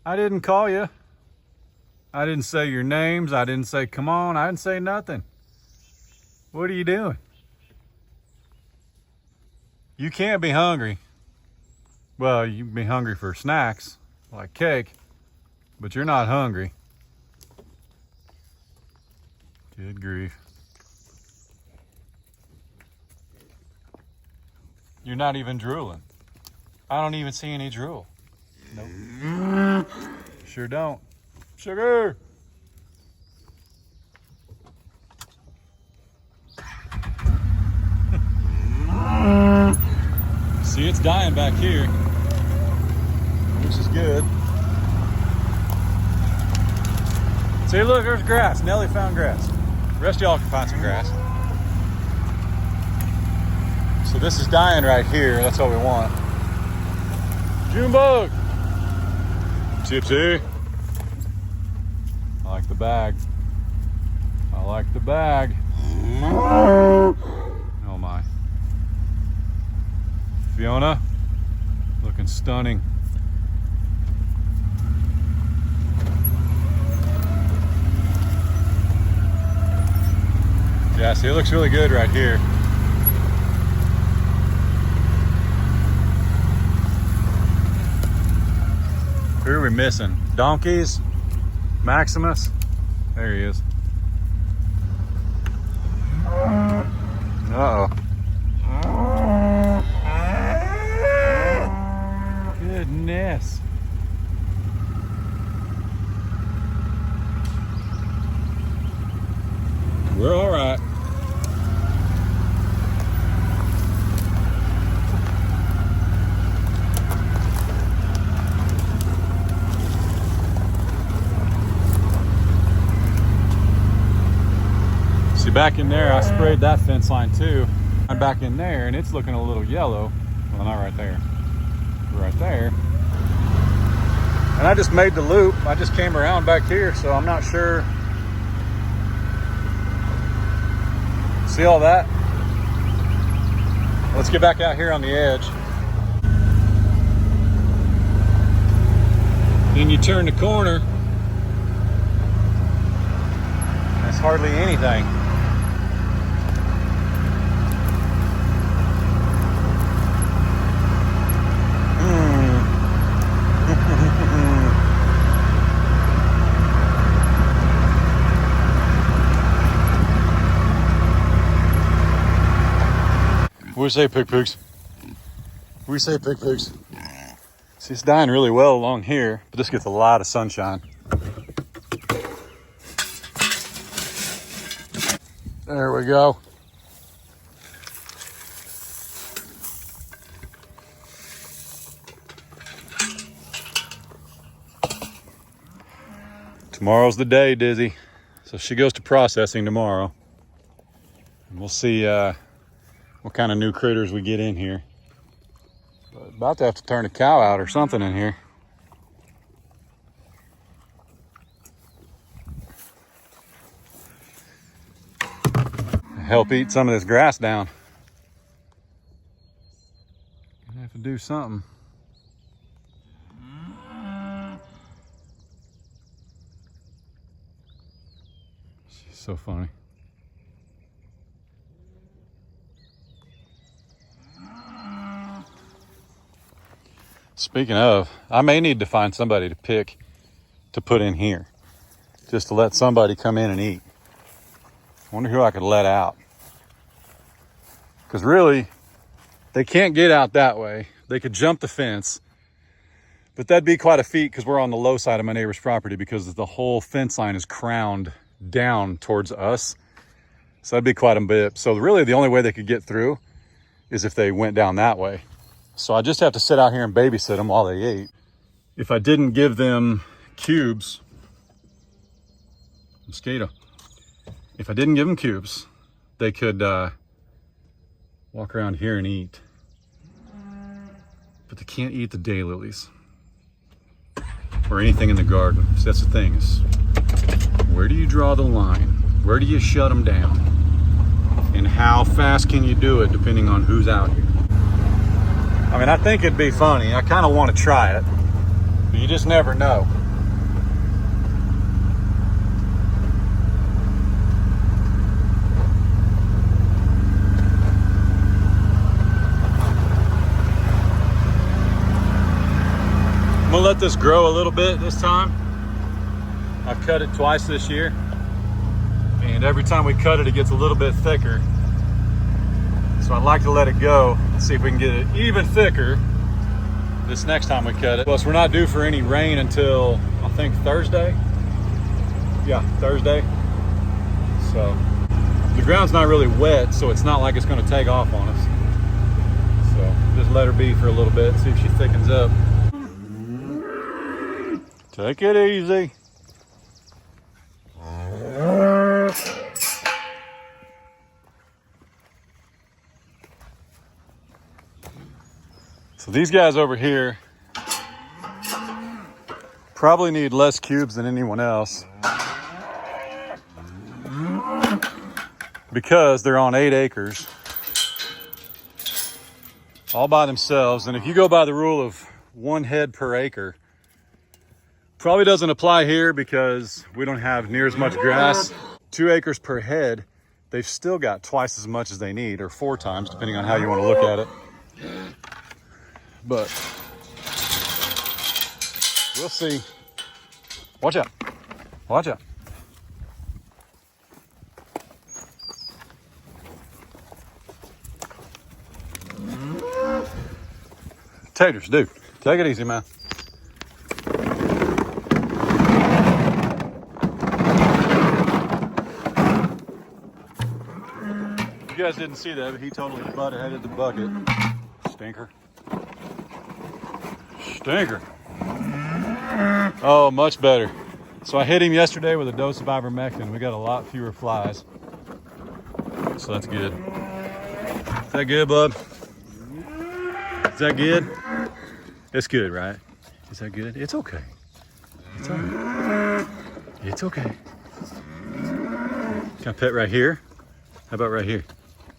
I didn't call you. I didn't say your names. I didn't say come on. I didn't say nothing. What are you doing? You can't be hungry. Well, you can be hungry for snacks, like cake, but you're not hungry. Good grief. You're not even drooling. I don't even see any drool. Nope. Sure don't. Sugar! See, it's dying back here, which is good. See, look, there's grass. Nelly found grass. The rest of y'all can find some grass. So this is dying right here. That's what we want. Junebug! Tipsy. I like the bag. I like the bag. Oh my. Fiona, looking stunning. Yeah, see, it looks really good right here. Who are we missing? Donkeys? Maximus? There he is. Uh-oh. Goodness. We're all right. See, back in there, I sprayed that fence line too. I'm back in there and it's looking a little yellow. Well, not right there. Right there. And I just made the loop. I just came around back here, so I'm not sure. See all that? Let's get back out here on the edge. Then you turn the corner. That's hardly anything. What do you say, pig pooks? What do you say, pig pooks? See, it's dying really well along here, but this gets a lot of sunshine. There we go. Tomorrow's the day, Dizzy. So she goes to processing tomorrow. And we'll see what kind of new critters we get in here. But about to have to turn a cow out or something in here. Help eat some of this grass down. Gonna have to do something. She's so funny. Speaking of, I may need to find somebody to pick to put in here, just to let somebody come in and eat. I wonder who I could let out. Because really, they can't get out that way. They could jump the fence, but that'd be quite a feat because we're on the low side of my neighbor's property because the whole fence line is crowned down towards us. So that'd be quite a bit. So really the only way they could get through is if they went down that way. So I just have to sit out here and babysit them while they ate. If I didn't give them cubes, mosquito. If I didn't give them cubes, they could walk around here and eat. But they can't eat the daylilies or anything in the garden. So that's the thing is, where do you draw the line? Where do you shut them down? And how fast can you do it depending on who's out here? I mean, I think it'd be funny. I kind of want to try it But you just never know. I'm gonna let this grow a little bit this time. I've cut it twice this year, and every time we cut it, it gets a little bit thicker. So I'd like to let it go and see if we can get it even thicker this next time we cut it. Plus, we're not due for any rain until, I think, Thursday. Yeah, Thursday. So the ground's not really wet, so it's not like it's gonna take off on us. So just let her be for a little bit, see if she thickens up. Take it easy. So these guys over here probably need less cubes than anyone else because they're on 8 acres all by themselves. And if you go by the rule of 1 head per acre, probably doesn't apply here because we don't have near as much grass. 2 acres per head, they've still got twice as much as they need, or 4 times, depending on how you want to look at it. But we'll see. Watch out. Watch out. Taters, dude. Take it easy, man. You guys didn't see that, but he totally butt-headed the bucket. Stinker. Stinker. Oh, much better. So I hit him yesterday with a dose of ivermectin. We got a lot fewer flies. So that's good. Is that good, bub? Is that good? It's good, right? Is that good? It's okay. It's all right. It's okay. Can I pet right here? How about right here?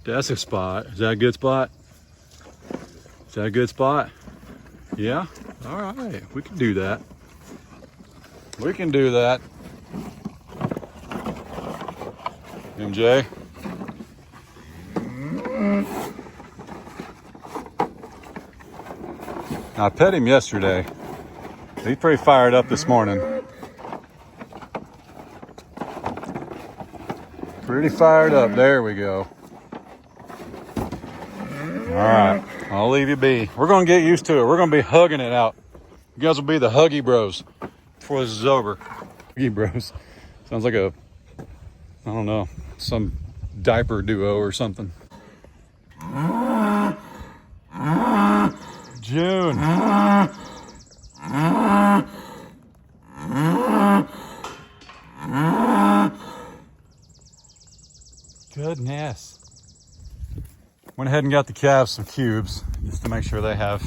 That's a spot. Is that a good spot? Is that a good spot? Yeah? All right. We can do that. We can do that. MJ. I pet him yesterday. He's pretty fired up this morning. Pretty fired up. There we go. All right. I'll leave you be. We're going to get used to it. We're going to be hugging it out. You guys will be the Huggy Bros before this is over. Huggy Bros. Sounds like a, I don't know, some diaper duo or something. June. Goodness. Went ahead and got the calves some cubes just to make sure they have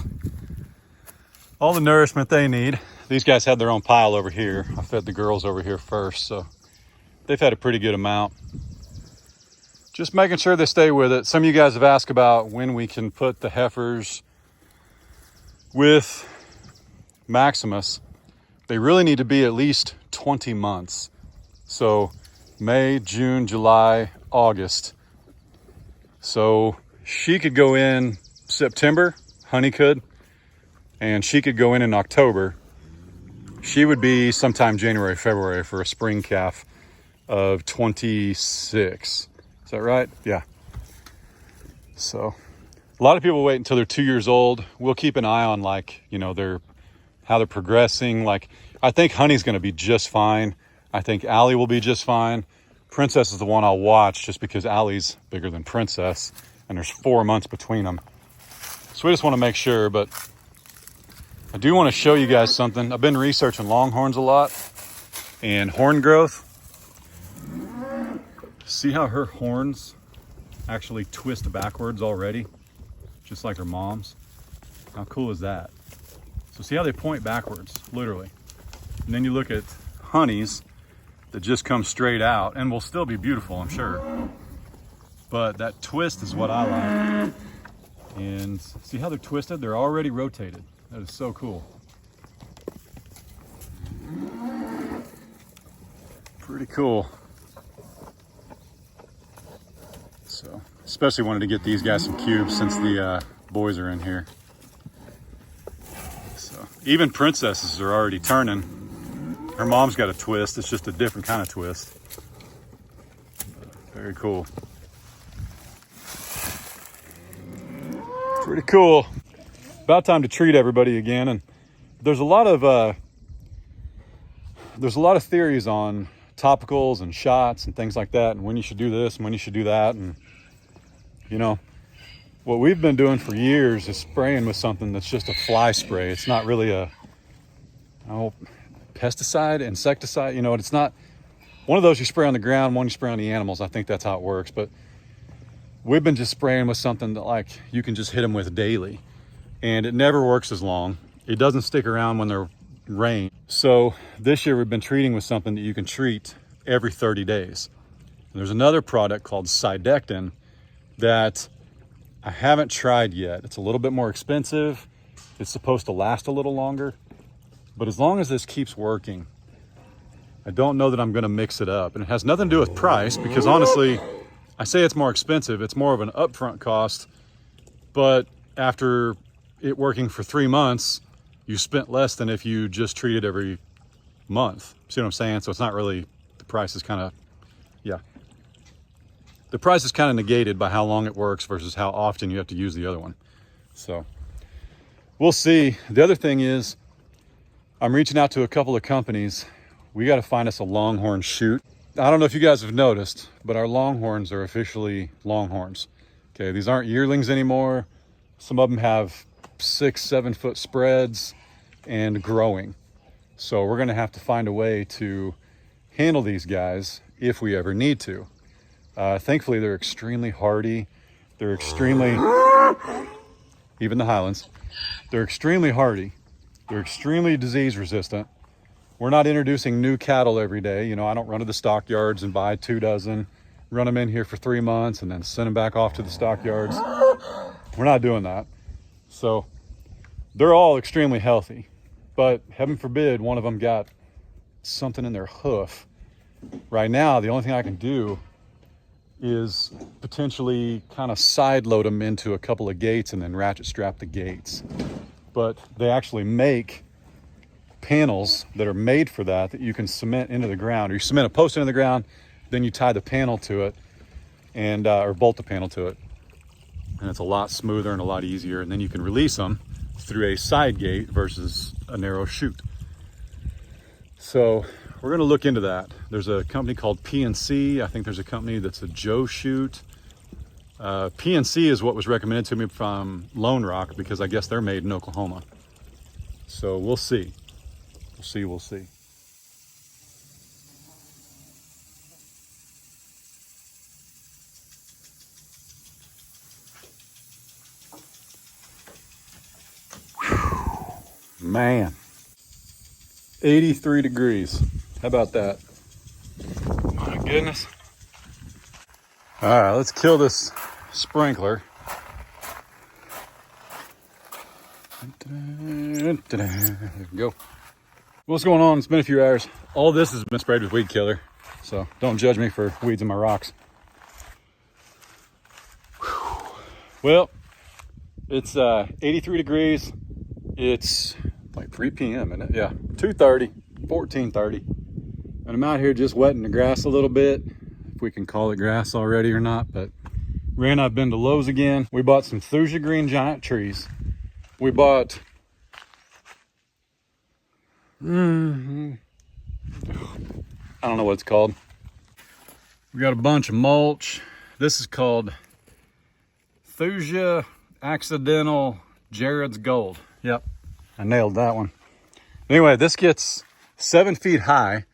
all the nourishment they need. These guys had their own pile over here. I fed the girls over here first, so they've had a pretty good amount. Just making sure they stay with it. Some of you guys have asked about when we can put the heifers with Maximus. They really need to be at least 20 months. So May, June, July, August. So she could go in September, Honey could, and she could go in October. She would be sometime January, February for a spring calf of 26. Is that right? Yeah. So a lot of people wait until they're 2 years old. We'll keep an eye on, like, you know, how they're progressing. Like, I think Honey's going to be just fine. I think Allie will be just fine. Princess is the one I'll watch just because Allie's bigger than Princess and there's 4 months between them. So we just want to make sure, but I do want to show you guys something. I've been researching Longhorns a lot and horn growth. See how her horns actually twist backwards already, just like her mom's? How cool is that? So see how they point backwards, literally. And then you look at Honey's that just come straight out and will still be beautiful, I'm sure. But that twist is what I like. And see how they're twisted? They're already rotated. That is so cool. Pretty cool. So, especially wanted to get these guys some cubes since the boys are in here. So, even princesses are already turning. Her mom's got a twist. It's just a different kind of twist. Very cool. Pretty cool. About time to treat everybody again. And there's a lot of theories on topicals and shots and things like that, and when you should do this and when you should do that. And you know, what we've been doing for years is spraying with something that's just a fly spray. It's not really a pesticide, insecticide. You know, it's not one of those you spray on the ground, one you spray on the animals. I think that's how it works. But we've been just spraying with something that like you can just hit them with daily, and it never works as long. It doesn't stick around when they're rain. So this year we've been treating with something that you can treat every 30 days. And there's another product called Sidectin that I haven't tried yet. It's a little bit more expensive. It's supposed to last a little longer. But as long as this keeps working, I don't know that I'm going to mix it up. And it has nothing to do with price, because honestly, I say it's more expensive. It's more of an upfront cost. But after it working for 3 months, you spent less than if you just treated every month. See what I'm saying? So it's not really, the price is kind of, yeah. The price is kind of negated by how long it works versus how often you have to use the other one. So we'll see. The other thing is I'm reaching out to a couple of companies. We got to find us a Longhorn chute. I don't know if you guys have noticed, but our Longhorns are officially Longhorns. Okay, these aren't yearlings anymore. Some of them have 6-7 foot spreads and growing. So we're going to have to find a way to handle these guys if we ever need to. Thankfully, they're extremely hardy. They're extremely, even the Highlands, they're extremely hardy. They're extremely disease resistant. We're not introducing new cattle every day. You know, I don't run to the stockyards and buy 2 dozen, run them in here for 3 months and then send them back off to the stockyards. We're not doing that. So they're all extremely healthy, but heaven forbid one of them got something in their hoof. Right now, the only thing I can do is potentially kind of side load them into a couple of gates and then ratchet strap the gates. But they actually make panels that are made for that you can cement into the ground, or you cement a post into the ground, then you tie the panel to it and or bolt the panel to it, and it's a lot smoother and a lot easier. And then you can release them through a side gate versus a narrow chute. So we're going to look into that. There's a company called PNC. I think there's a company that's a Joe chute. PNC is what was recommended to me from Lone Rock, because I guess they're made in Oklahoma. So we'll see. We'll see. Man, 83 degrees. How about that? My goodness. All right, let's kill this sprinkler. There we go. What's going on? It's been a few hours. All this has been sprayed with weed killer, so don't judge me for weeds in my rocks. Whew. Well, it's 83 degrees. It's like 3 p.m. isn't it? Yeah, 2:30, 14:30. And I'm out here just wetting the grass a little bit, if we can call it grass already or not. But I've been to Lowe's again. We bought some Thuja green giant trees. We bought I don't know what it's called. We got a bunch of mulch. This is called Thuja Accidental Jared's Gold. Yep, I nailed that one. Anyway, this gets 7 feet high,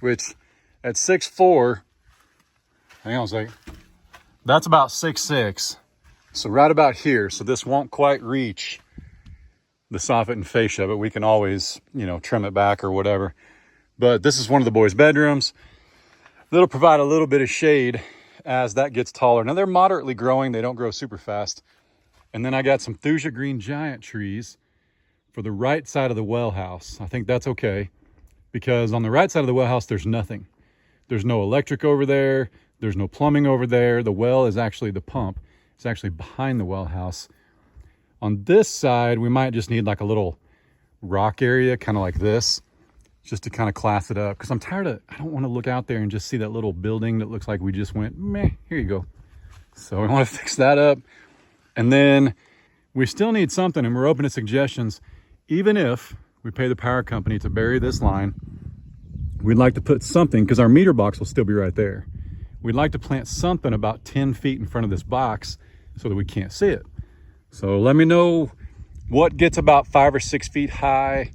which at 6'4", hang on a second, that's about 6'6". So right about here. So this won't quite reach the soffit and fascia, but we can always, you know, trim it back or whatever. But this is one of the boys' bedrooms. That'll provide a little bit of shade as that gets taller. Now they're moderately growing. They don't grow super fast. And then I got some Thuja green giant trees for the right side of the well house. I think that's okay, because on the right side of the well house, there's nothing. There's no electric over there. There's no plumbing over there. The well is actually the pump. It's actually behind the well house. On this side, we might just need like a little rock area, kind of like this, just to kind of class it up. Because I'm tired of, I don't want to look out there and just see that little building that looks like we just went, meh, here you go. So we want to fix that up. And then we still need something, and we're open to suggestions. Even if we pay the power company to bury this line, we'd like to put something, because our meter box will still be right there. We'd like to plant something about 10 feet in front of this box so that we can't see it. So let me know what gets about 5 or 6 feet high.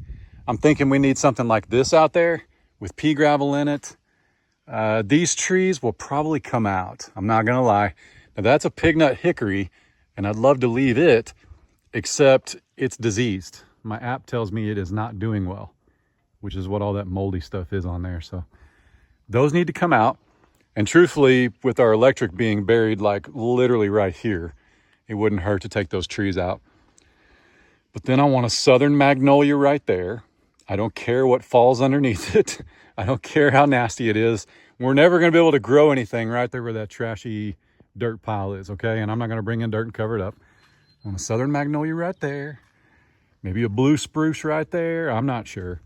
I'm thinking we need something like this out there with pea gravel in it. These trees will probably come out. I'm not gonna lie. Now that's a pignut hickory, and I'd love to leave it, except it's diseased. My app tells me it is not doing well, which is what all that moldy stuff is on there. So those need to come out. And truthfully, with our electric being buried like literally right here, it wouldn't hurt to take those trees out. But then I want a southern magnolia right there. I don't care what falls underneath it. I don't care how nasty it is. We're never going to be able to grow anything right there where that trashy dirt pile is, okay? And I'm not going to bring in dirt and cover it up. I want a southern magnolia right there. Maybe a blue spruce right there. I'm not sure.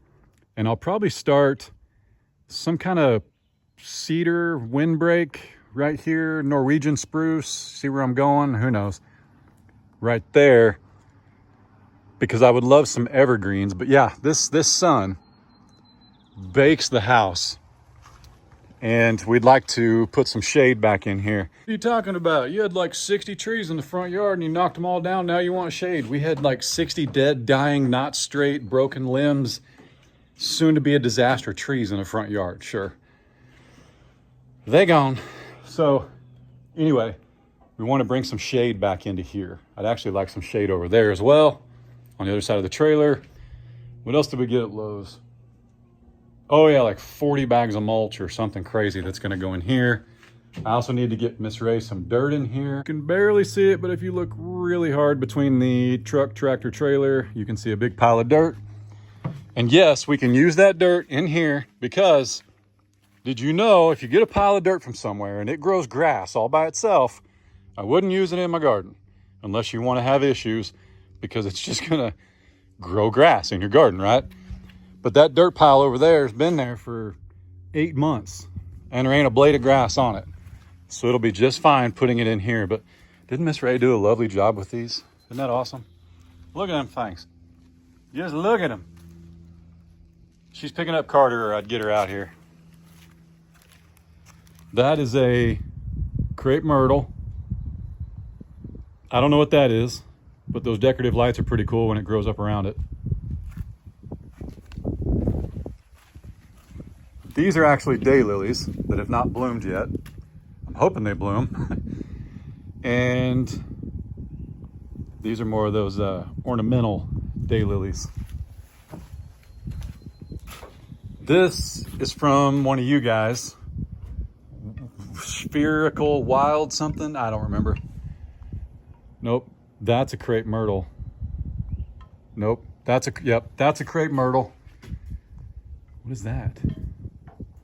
And I'll probably start some kind of cedar windbreak right here, Norwegian spruce. See where I'm going? Who knows? Right there, because I would love some evergreens. But yeah, this sun bakes the house, and we'd like to put some shade back in here. What are you talking about? You had like 60 trees in the front yard and you knocked them all down. Now you want shade. We had like 60 dead, dying, not straight, broken limbs, soon to be a disaster trees in the front yard. Sure, they gone. So anyway, we want to bring some shade back into here. I'd actually like some shade over there as well, on the other side of the trailer. What else did we get at Lowe's? Oh yeah, like 40 bags of mulch or something crazy that's gonna go in here. I also need to get Miss Ray some dirt in here. You can barely see it, but if you look really hard between the truck, tractor, trailer, you can see a big pile of dirt. And yes, we can use that dirt in here, because did you know if you get a pile of dirt from somewhere and it grows grass all by itself, I wouldn't use it in my garden unless you want to have issues, because it's just gonna grow grass in your garden, right? But that dirt pile over there has been there for 8 months and there ain't a blade of grass on it. So it'll be just fine putting it in here. But didn't Miss Ray do a lovely job with these? Isn't that awesome? Look at them things. Just look at them. She's picking up Carter, or I'd get her out here. That is a crepe myrtle. I don't know what that is, but those decorative lights are pretty cool when it grows up around it. These are actually daylilies that have not bloomed yet. I'm hoping they bloom. And these are more of those ornamental daylilies. This is from one of you guys. Spherical wild something, I don't remember. Nope, that's a crepe myrtle. Nope, that's a crepe myrtle. What is that?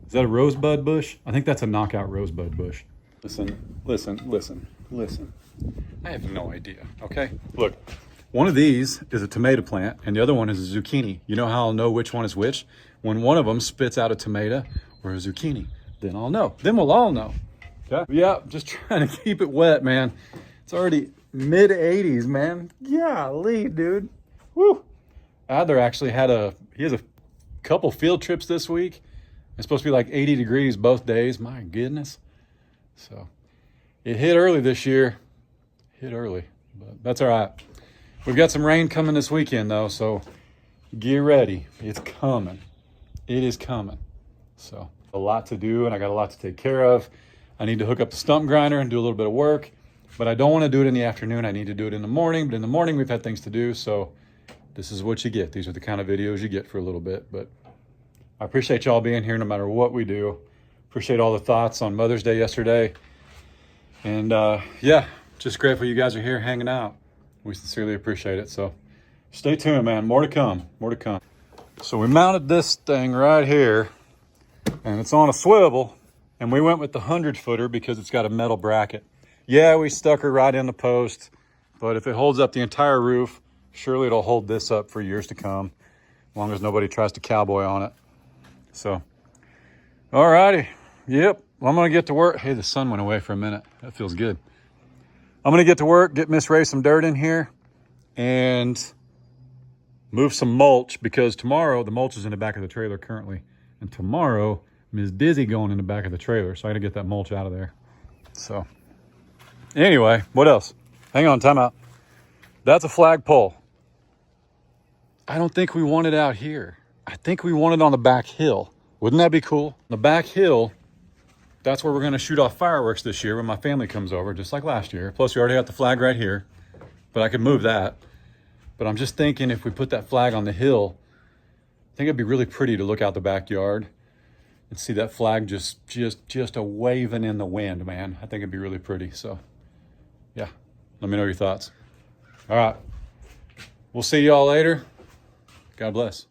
Is that a rosebud bush? I think that's a knockout rosebud bush. Listen. I have no idea, okay? Look, one of these is a tomato plant and the other one is a zucchini. You know how I'll know which one is which? When one of them spits out a tomato or a zucchini, then I'll know. Then we'll all know, okay? Yeah, just trying to keep it wet, man. It's already mid 80s, man. Golly, dude. Woo. Adler actually he has a couple field trips this week. It's supposed to be like 80 degrees both days. My goodness. So it hit early this year. But that's all right. We've got some rain coming this weekend though, so get ready. It's coming. It is coming. So a lot to do, and I got a lot to take care of. I need to hook up the stump grinder and do a little bit of work, but I don't want to do it in the afternoon. I need to do it in the morning, but in the morning we've had things to do, so this is what you get. These are the kind of videos you get for a little bit, but I appreciate y'all being here no matter what we do. Appreciate all the thoughts on Mother's Day yesterday. And yeah, just grateful you guys are here hanging out. We sincerely appreciate it. So stay tuned, man. More to come. More to come. So we mounted this thing right here, and it's on a swivel. And we went with the 100-footer because it's got a metal bracket. Yeah, we stuck her right in the post, but if it holds up the entire roof, surely it'll hold this up for years to come, as long as nobody tries to cowboy on it. So, all righty. Yep, well, I'm gonna get to work. Hey, the sun went away for a minute. That feels good. I'm gonna get to work, get Miss Rae some dirt in here, and move some mulch, because tomorrow, the mulch is in the back of the trailer currently, and tomorrow, Ms. Dizzy going in the back of the trailer, so I gotta get that mulch out of there. So, anyway, what else? Hang on, time out. That's a flagpole. I don't think we want it out here. I think we want it on the back hill. Wouldn't that be cool? The back hill, that's where we're gonna shoot off fireworks this year when my family comes over, just like last year. Plus, we already got the flag right here, but I could move that. But I'm just thinking if we put that flag on the hill, I think it'd be really pretty to look out the backyard and see that flag just a waving in the wind, man. I think it'd be really pretty. So, yeah, let me know your thoughts. All right, we'll see y'all later. God bless.